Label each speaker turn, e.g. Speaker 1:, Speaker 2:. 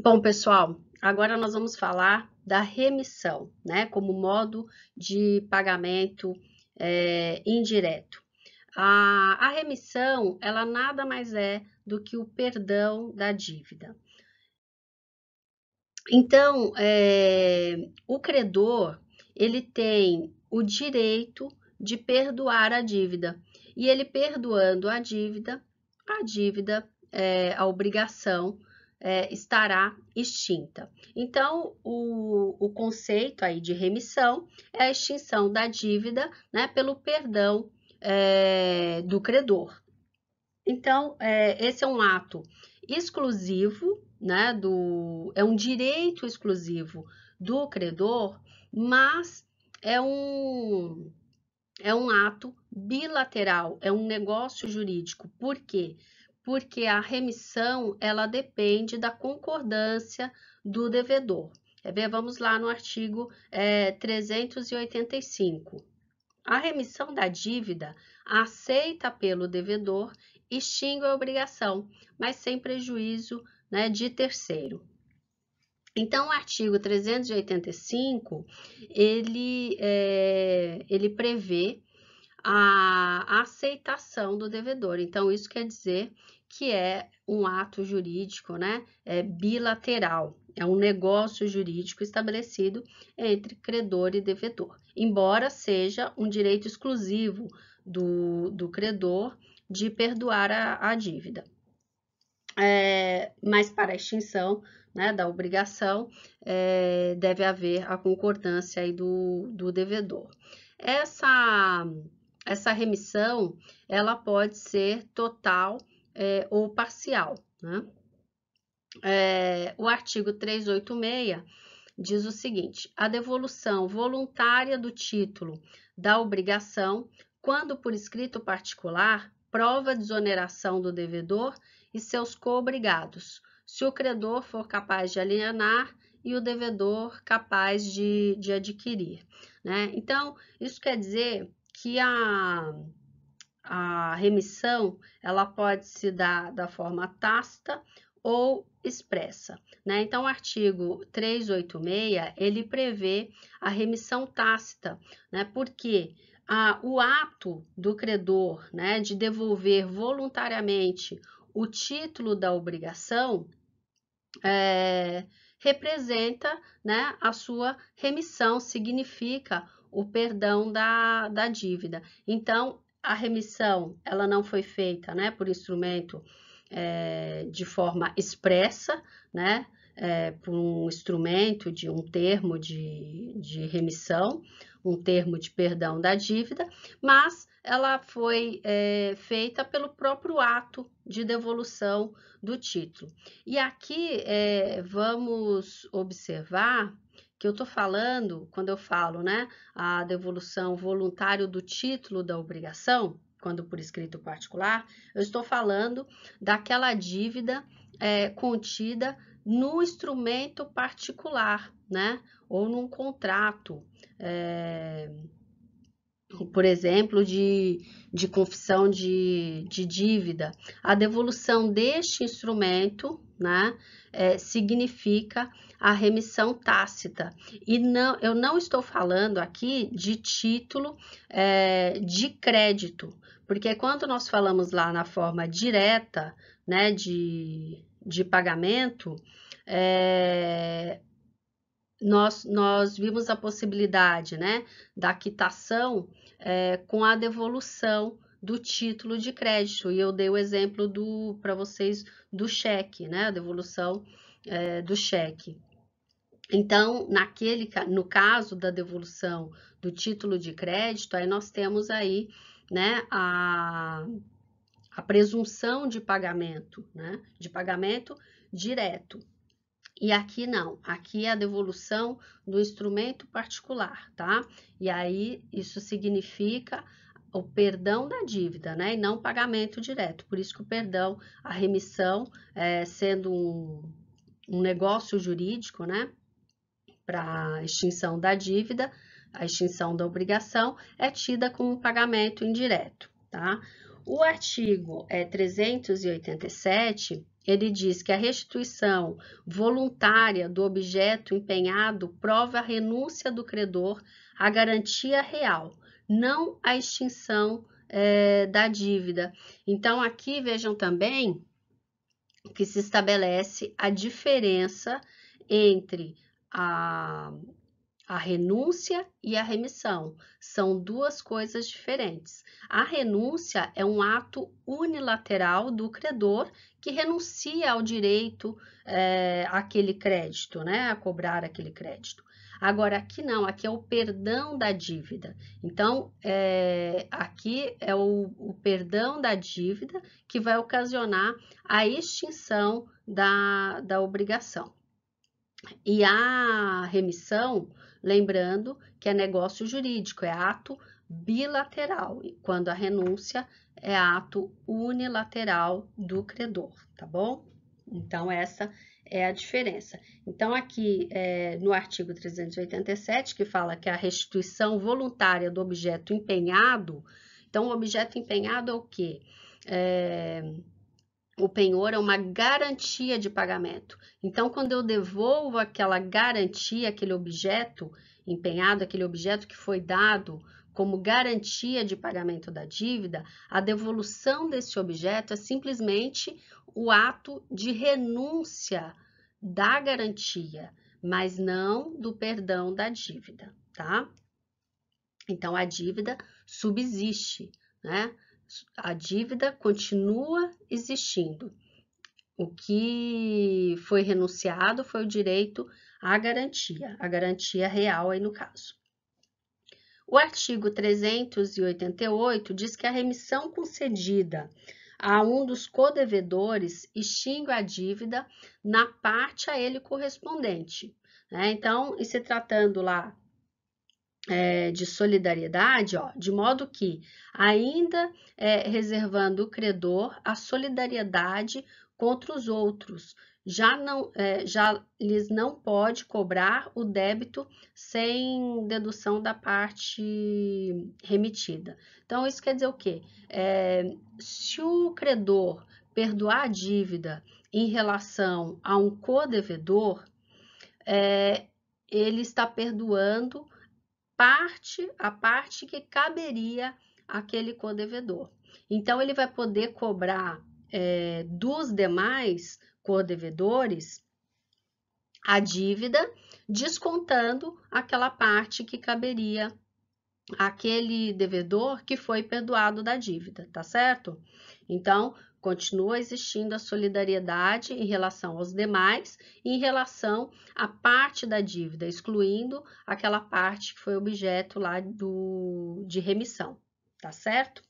Speaker 1: Bom, pessoal, agora nós vamos falar da remissão, né, como modo de pagamento indireto. A remissão, ela nada mais é do que o perdão da dívida. Então, o credor, ele tem o direito de perdoar a dívida, e ele perdoando a dívida, a obrigação, estará extinta. Então, o conceito aí de remissão é a extinção da dívida, né, pelo perdão, do credor. Então, esse é um ato exclusivo, né, é um direito exclusivo do credor, mas é um ato bilateral, é um negócio jurídico. Por quê? Porque a remissão, ela depende da concordância do devedor. Quer ver? Vamos lá no artigo 385. A remissão da dívida aceita pelo devedor extingue a obrigação, mas sem prejuízo, né, de terceiro. Então, o artigo 385, ele prevê a aceitação do devedor. Então, isso quer dizer que é um ato jurídico, né, bilateral. É um negócio jurídico estabelecido entre credor e devedor, embora seja um direito exclusivo do credor de perdoar a dívida. Mas para a extinção, né, da obrigação, deve haver a concordância aí do devedor. Essa remissão, ela pode ser total ou parcial, né? O artigo 386 diz o seguinte: a devolução voluntária do título da obrigação, quando por escrito particular, prova desoneração do devedor e seus coobrigados, se o credor for capaz de alienar e o devedor capaz de adquirir, né? Então, isso quer dizer que a remissão, ela pode se dar da forma tácita ou expressa, né? Então, o artigo 386, ele prevê a remissão tácita, né? Porque o ato do credor, né, de devolver voluntariamente o título da obrigação, representa, né, a sua remissão, significa o perdão da dívida. Então, a remissão, ela não foi feita, né, por instrumento de forma expressa, né, por um instrumento de um termo de remissão, um termo de perdão da dívida, mas ela foi feita pelo próprio ato de devolução do título. E aqui vamos observar que eu estou falando, quando eu falo, né, a devolução voluntária do título da obrigação, quando por escrito particular, eu estou falando daquela dívida contida no instrumento particular, né, ou num contrato, por exemplo, de confissão de dívida. A devolução deste instrumento, né, significa a remissão tácita. E não, eu não estou falando aqui de título de crédito, porque quando nós falamos lá na forma direta, né, de pagamento, nós vimos a possibilidade, né, da quitação com a devolução do título de crédito. E eu dei o exemplo para vocês do cheque, né, a devolução do cheque. Então, no caso da devolução do título de crédito, aí nós temos aí, né, a presunção de pagamento, né, de pagamento direto. E aqui não, aqui é a devolução do instrumento particular, tá? E aí isso significa o perdão da dívida, né? E não pagamento direto. Por isso que o perdão, a remissão, sendo um negócio jurídico, né? Para a extinção da dívida, a extinção da obrigação, é tida como um pagamento indireto, tá? O artigo 387, ele diz que a restituição voluntária do objeto empenhado prova a renúncia do credor à garantia real, não a extinção da dívida. Então, aqui vejam também que se estabelece a diferença entre a renúncia e a remissão. São duas coisas diferentes. A renúncia é um ato unilateral do credor que renuncia ao direito àquele crédito, né? A cobrar aquele crédito. Agora, aqui não, aqui é o perdão da dívida. Então, aqui é o perdão da dívida que vai ocasionar a extinção da obrigação. E a remissão, lembrando que é negócio jurídico, é ato bilateral, quando a renúncia é ato unilateral do credor, tá bom? Então, essa é a diferença. Então, aqui no artigo 387, que fala que a restituição voluntária do objeto empenhado, então, o objeto empenhado é o quê? O penhor é uma garantia de pagamento. Então, quando eu devolvo aquela garantia, aquele objeto empenhado, aquele objeto que foi dado como garantia de pagamento da dívida, a devolução desse objeto é simplesmente o ato de renúncia da garantia, mas não do perdão da dívida, tá? Então, a dívida subsiste, né? A dívida continua existindo. O que foi renunciado foi o direito à garantia, a garantia real aí no caso. O artigo 388 diz que a remissão concedida a um dos codevedores extingue a dívida na parte a ele correspondente, né? Então, e se tratando lá de solidariedade, ó, de modo que, ainda reservando o credor a solidariedade contra os outros, já lhes não pode cobrar o débito sem dedução da parte remitida. Então, isso quer dizer o quê? Se o credor perdoar a dívida em relação a um codevedor, ele está perdoando a parte que caberia àquele codevedor. Então, ele vai poder cobrar dos demais codevedores a dívida, descontando aquela parte que caberia àquele devedor que foi perdoado da dívida, tá certo? Então, continua existindo a solidariedade em relação aos demais e em relação à parte da dívida, excluindo aquela parte que foi objeto lá de remissão, tá certo?